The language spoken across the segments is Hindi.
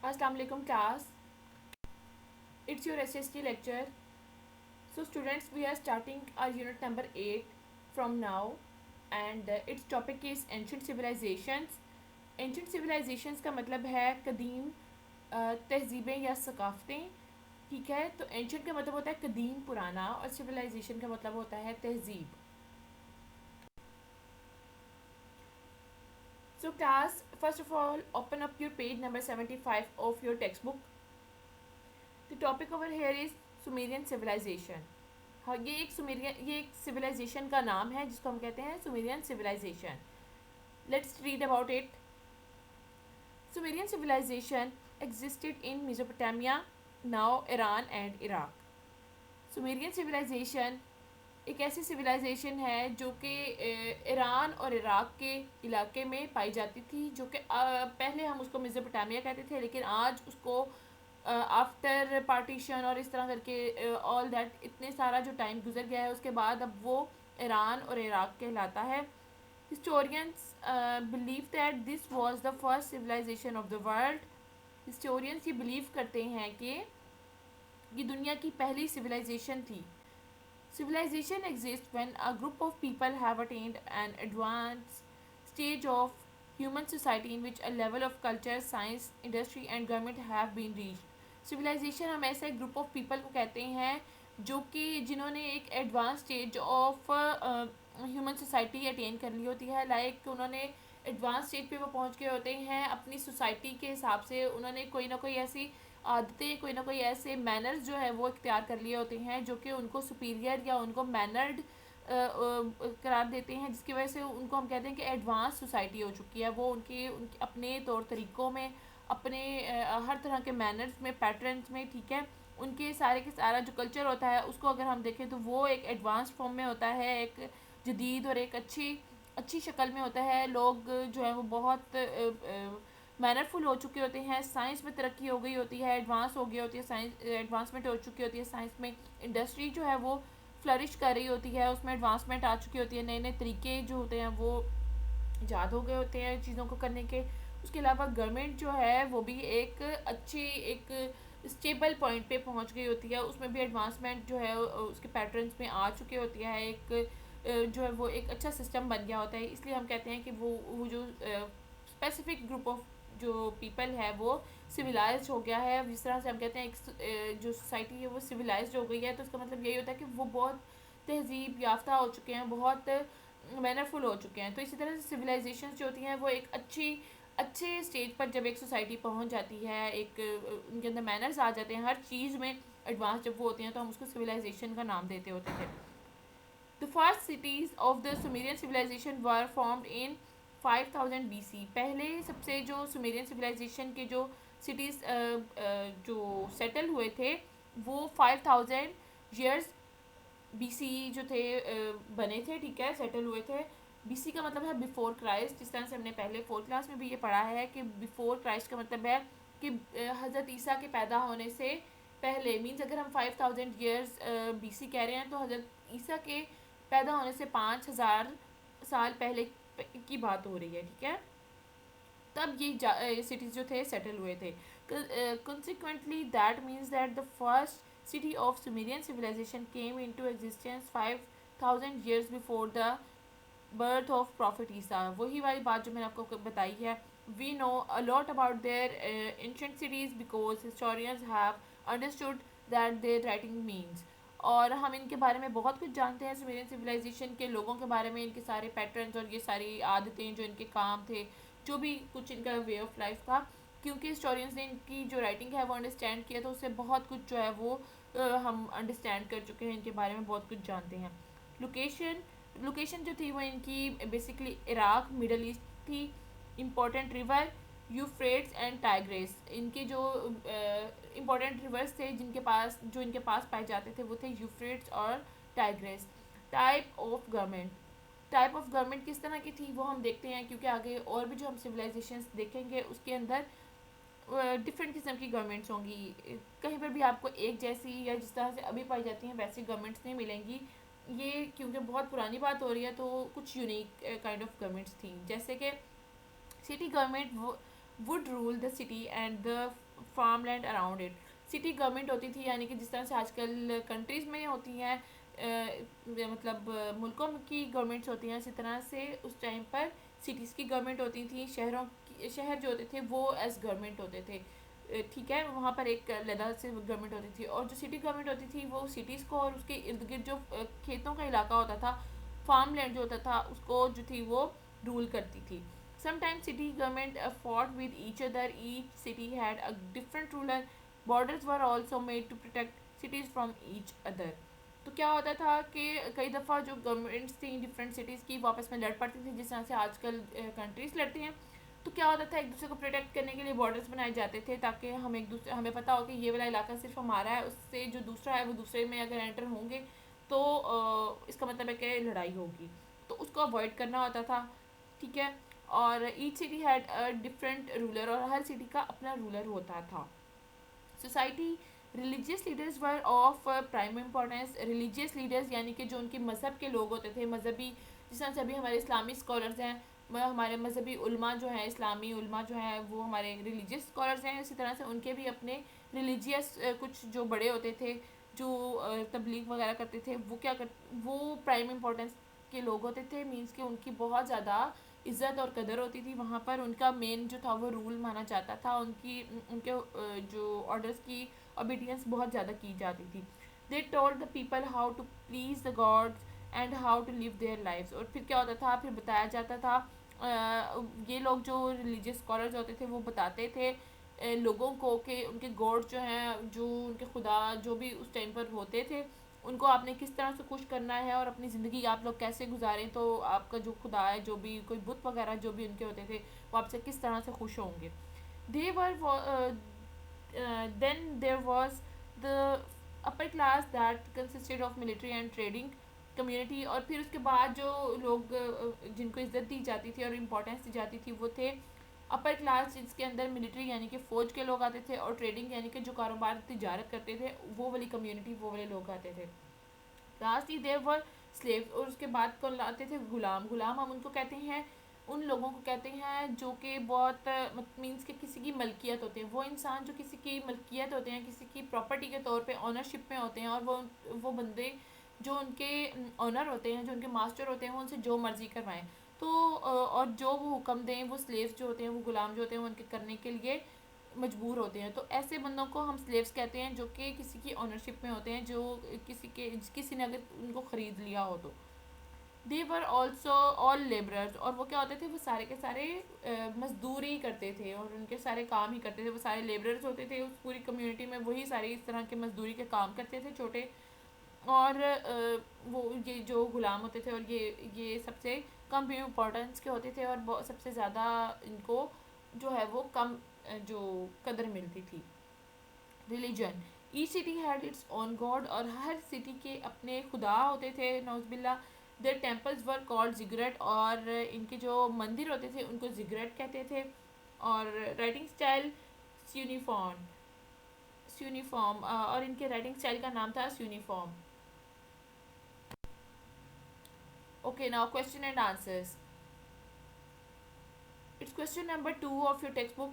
Assalamu alaikum class. It's your SST lecture. So students, we are starting our unit number 8 from now, and its topic is ancient civilizations. Ancient civilizations का मतलब है कदीम तहजीबें या सकाफ़तें. ठीक है, तो एंशंट का मतलब होता है कदीम पुराना और सिविलाइजेशन का मतलब होता है तहजीब. So class, first of all, open up your page number 75 of your textbook. The topic over here is Sumerian civilization. हाँ, ये एक सिविलाइजेशन का नाम है जिसको हम कहते हैं Sumerian civilization. Let's read about it. Sumerian civilization existed in Mesopotamia, now Iran and Iraq. Sumerian civilization एक ऐसी सिविलाइजेशन है जो कि ईरान और इराक के इलाके में पाई जाती थी, जो कि पहले हम उसको मेसोपोटामिया कहते थे, लेकिन आज उसको आफ्टर पार्टीशन और इस तरह करके ऑल दैट इतने सारा जो टाइम गुजर गया है उसके बाद अब वो ईरान और इराक कहलाता है. Historians believe that this was the first civilization of the world. Historians ये बिलीव करते हैं कि ये दुनिया की पहली सिविलाइजेशन थी. Civilization exists when a group of people have attained an advanced stage of human society in which a level of culture, science, industry and government have been reached. Civilization हम ऐसे ग्रुप ऑफ पीपल को कहते हैं जो कि जिन्होंने एक advance stage of human society attain कर ली होती है. लाइक उन्होंने एडवांस स्टेज पे वो पहुंच गए होते हैं अपनी सोसाइटी के हिसाब से. उन्होंने कोई ना कोई ऐसी आदतें, कोई ना कोई ऐसे मैनर्स जो है वो इख्तियार कर लिए होते हैं जो कि उनको सुपीरियर या उनको मैनर्ड करार देते हैं, जिसकी वजह से उनको हम कहते हैं कि एडवांस सोसाइटी हो चुकी है. वो उनके अपने तौर तरीक़ों में, अपने हर तरह के मैनर्स में, पैटर्न्स में, ठीक है, उनके सारे के सारा जो कल्चर होता है उसको अगर हम देखें तो वो एक एडवांस फॉर्म में होता है, एक जदीद और एक अच्छी शक्ल में होता है. लोग जो है वो बहुत मैनरफुल हो चुके होते हैं. साइंस में तरक्की हो गई होती है, एडवांस हो गई होती है साइंस, एडवांसमेंट हो चुकी होती है साइंस में. इंडस्ट्री जो है वो फ्लरिश कर रही होती है, उसमें एडवांसमेंट आ चुकी होती है. नए नए तरीके जो होते हैं वो ईजाद हो गए होते हैं चीज़ों को करने के. उसके अलावा गवर्नमेंट जो है वो भी एक स्टेबल पॉइंट पे पहुंच गई होती है. उसमें भी एडवांसमेंट जो है उसके पैटर्न्स में आ चुकी होती है. एक जो है वो एक अच्छा सिस्टम बन गया होता है. इसलिए हम कहते हैं कि वो जो स्पेसिफिक ग्रुप ऑफ जो पीपल है वो सिविलाइज्ड हो गया है. जिस तरह से हम कहते हैं एक जो सोसाइटी है वो सिविलाइज्ड हो गई है, तो उसका मतलब यही होता है कि वो बहुत तहजीब याफ्ता हो चुके हैं, बहुत मैनरफुल हो चुके हैं. तो इसी तरह से सिविलाइजेशन जो होती हैं वो एक अच्छे स्टेज पर जब एक सोसाइटी पहुंच जाती है, एक उनके अंदर मैनर्स आ जाते हैं, हर चीज़ में एडवांस जब वो होती हैं, तो हम उसको सिविलाइजेशन का नाम देते होते थे. The first cities of the Sumerian civilization were formed in 5000 BC. पहले सबसे जो सुमेरियन सिविलाइजेशन के जो सिटीज़ जो सेटल हुए थे वो 5000 ईयर्स BC जो थे बने थे, ठीक है, सेटल हुए थे. BC का मतलब है बिफोर क्राइस्ट. जिस तरह से हमने पहले 4th क्लास में भी ये पढ़ा है कि बिफोर क्राइस्ट का मतलब है कि हज़रत ईसा के पैदा होने से पहले. मीन्स अगर हम 5000 ईयर्स BC कह रहे हैं तो हज़रत ईसा के पैदा होने से 5000 साल पहले की बात हो रही है, ठीक है. तब ये सिटीज़ जो थे सेटल हुए थे. Consequently that means that the first city of Sumerian civilization came into existence 5000 years before the birth of Prophet Isa. वही वाली बात जो मैंने आपको बताई है. We know a lot about their ancient cities because historians have understood that their writing means. और हम इनके बारे में बहुत कुछ जानते हैं सुमेरियन सिविलाइजेशन के लोगों के बारे में, इनके सारे पैटर्न्स और ये सारी आदतें जो इनके काम थे, जो भी कुछ इनका वे ऑफ लाइफ था, क्योंकि हिस्टोरियंस ने इनकी जो राइटिंग है वो अंडरस्टैंड किया, तो उससे बहुत कुछ जो है वो हम अंडरस्टैंड कर चुके हैं, इनके बारे में बहुत कुछ जानते हैं. लोकेशन जो थी वो इनकी बेसिकली इराक, मिडल ईस्ट थी. Important river Euphrates and tigress. इनके जो इम्पोर्टेंट रिवर्स थे जो इनके पास पाए जाते थे वो थे यूफ्रेट्स और टाइग्रेस. टाइप ऑफ गवर्नमेंट किस तरह की थी वो हम देखते हैं, क्योंकि आगे और भी जो हम सिविलाइजेशंस देखेंगे उसके अंदर डिफरेंट किस्म की गवर्नमेंट्स होंगी. कहीं पर भी आपको एक जैसी या जिस तरह से अभी पाई जाती हैं वैसी गवर्नमेंट्स नहीं मिलेंगी. ये क्योंकि बहुत पुरानी बात हो रही है तो कुछ यूनिक काइंड ऑफ गवर्नमेंट्स थी. जैसे कि city government would rule the city and the farmland around it. City government होती थी, यानी कि जिस तरह से आजकल कंट्रीज़ में होती हैं, मतलब मुल्कों की गवर्नमेंट्स होती हैं, इसी तरह से उस टाइम पर सिटीज़ की गवर्नमेंट होती थी, शहर जो होते थे वो एज गवर्नमेंट होते थे। ठीक है, वहाँ पर एक अलग से गवर्नमेंट होती थी, और जो सिटी गवर्नमेंट होती थी वो सिटीज़ को और उसके इर्द गिर्द जो खेतों का इलाका होता था, फार्म लैंड जो होता था, उसको जो थी वो रूल करती थी। Sometimes city government fought with each other. Each city had a different ruler. Borders were also made to protect cities from each other. तो क्या होता था कि कई दफ़ा जो गवर्नमेंट्स थी डिफरेंट सिटीज़ की, वो आपस में लड़ पड़ती थी, जिस तरह से आजकल कंट्रीज़ लड़ती हैं। तो क्या होता था, एक दूसरे को प्रोटेक्ट करने के लिए बॉर्डर्स बनाए जाते थे, ताकि हमें पता हो कि ये वाला इलाका सिर्फ हमारा है, उससे जो दूसरा है वो दूसरे में अगर एंटर होंगे तो इसका मतलब है कि लड़ाई होगी, तो उसको अवॉइड करना होता था। ठीक है, और each city had a different ruler, और हर सिटी का अपना रूलर होता था। Society religious leaders were of prime importance. Religious leaders यानी कि जो उनके मज़हब के लोग होते थे, मजहबी, जिस तरह से अभी हमारे इस्लामी स्कॉलर्स हैं, हमारे मजहबी उल्मा जो हैं, इस्लामी उल्मा जो हैं वो हमारे रिलीजियस स्कॉलर्स हैं, इसी तरह से उनके भी अपने रिलीजियस कुछ जो बड़े होते थे, जो तबलीग वगैरह करते थे, वो प्राइम इम्पोर्टेंस के लोग होते थे। मीन्स कि उनकी बहुत ज़्यादा इज़्ज़त और कदर होती थी वहाँ पर, उनका मेन जो था वो रूल माना जाता था, उनके जो ऑर्डर्स की ओबीडियंस बहुत ज़्यादा की जाती थी। They told the people how to please the gods and how to live their lives. और फिर क्या होता था, फिर बताया जाता था, ये लोग जो रिलीजियस स्कॉलर्स होते थे वो बताते थे लोगों को कि उनके गॉड जो हैं, जो उनके खुदा जो भी उस टाइम पर होते थे, उनको आपने किस तरह से खुश करना है और अपनी ज़िंदगी आप लोग कैसे गुजारें, तो आपका जो खुदा है, जो भी कोई बुत वगैरह जो भी उनके होते थे, वो आपसे किस तरह से खुश होंगे। दे वर then there was the upper class that consisted of military and trading community। और फिर उसके बाद जो लोग जिनको इज्जत दी जाती थी और इम्पोर्टेंस दी जाती थी वो थे अपर क्लास, जिसके अंदर मिलिट्री यानी कि फ़ौज के लोग आते थे, और ट्रेडिंग यानी कि जो कारोबार तिजारत करते थे, वो वाली कम्युनिटी, वो वाले लोग आते थे। लास्टली देयर वर स्लेव्स, और उसके बाद कौन आते थे, गुलाम। गुलाम हम उनको कहते हैं, उन लोगों को कहते हैं जो कि बहुत मीन्स के किसी की मलकियत होते हैं, वो इंसान जो किसी की मलकियत होते हैं, किसी की प्रॉपर्टी के तौर पे ऑनरशिप में होते हैं, और वो बंदे जो उनके ऑनर होते हैं, जो उनके मास्टर होते हैं, वो उनसे जो मर्ज़ी करवाएं, तो और जो वो हुक्म दें, वो स्लेव्स जो होते हैं, वो गुलाम जो होते हैं, वो उनके करने के लिए मजबूर होते हैं। तो ऐसे बंदों को हम स्लेव्स कहते हैं, जो कि किसी की ऑनरशिप में होते हैं, जो किसी ने अगर उनको ख़रीद लिया हो तो। दे वर ऑल्सो ऑल लेबरर्स, और वो क्या होते थे, वो सारे के सारे मजदूरी करते थे, और उनके सारे काम ही करते थे, वो सारे लेबरर्स होते थे उस पूरी कम्युनिटी में, वही सारे इस तरह के मजदूरी के काम करते थे छोटे। और वो ये जो गुलाम होते थे, और ये सबसे कम इम्पोर्टेंस के होते थे, और सबसे ज़्यादा इनको जो है वो कम जो कदर मिलती थी। Religion, each city had its own God, और हर सिटी के अपने खुदा होते थे, नौज़बिल्ला। देयर टेम्पल्स वर कॉल्ड जिगरेट, और इनके जो मंदिर होते थे उनको जिगरेट कहते थे। और राइटिंग स्टाइल यूनिफॉर्म यूनिफॉर्म और इनके राइटिंग स्टाइल का नाम था uniform. Okay, now question and answers. It's question number 2 of your textbook,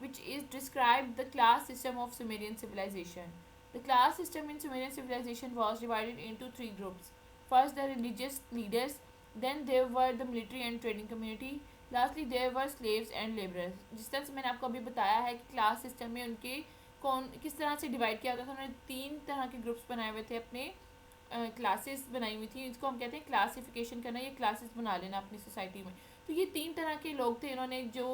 which is describe the class system of Sumerian civilization. The class system in Sumerian civilization was divided into three groups. First, the religious leaders, then there were the military and trading community, lastly there were slaves and laborers. जिस तरह से मैंने आपको अभी बताया है कि क्लास सिस्टम में उनके कौन किस तरह से डिवाइड किया होता था, उन्होंने तीन तरह के ग्रुप्स बनाए हुए थे, अपने क्लासेस बनाई हुई थी, इसको हम कहते हैं क्लासिफिकेशन करना, ये क्लासेस बना लेना अपनी सोसाइटी में। तो ये तीन तरह के लोग थे, इन्होंने जो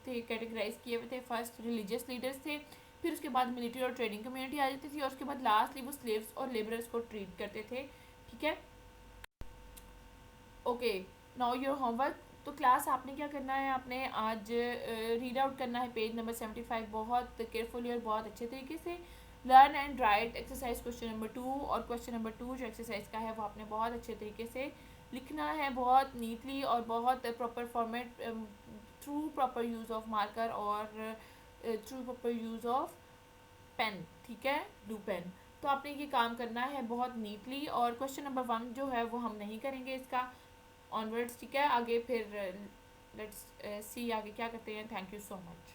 थे कैटेगराइज किए हुए थे। फर्स्ट रिलीजियस लीडर्स थे, फिर उसके बाद मिलिट्री और ट्रेडिंग कम्युनिटी आ जाती थी, और उसके बाद लास्टली वो स्लेव्स और लेबरर्स को ट्रीट करते थे। ठीक है, ओके, नाउ योर होमवर्क। तो क्लास आपने क्या करना है, आपने आज रीड आउट करना है पेज नंबर 75 बहुत केयरफुली और बहुत अच्छे तरीके से। Learn and right exercise question number 2, और क्वेश्चन नंबर 2 जो एक्सरसाइज का है वो आपने बहुत अच्छे तरीके से लिखना है, बहुत नीटली और बहुत proper format, through proper use of marker और through proper use of pen. ठीक है, ब्लू पेन। तो आपने ये काम करना है बहुत नीटली, और क्वेश्चन नंबर 1 जो है वो हम नहीं करेंगे इसका ऑनवर्ड्स। ठीक है, आगे फिर लेट्स सी आगे क्या करते हैं. Thank you so much.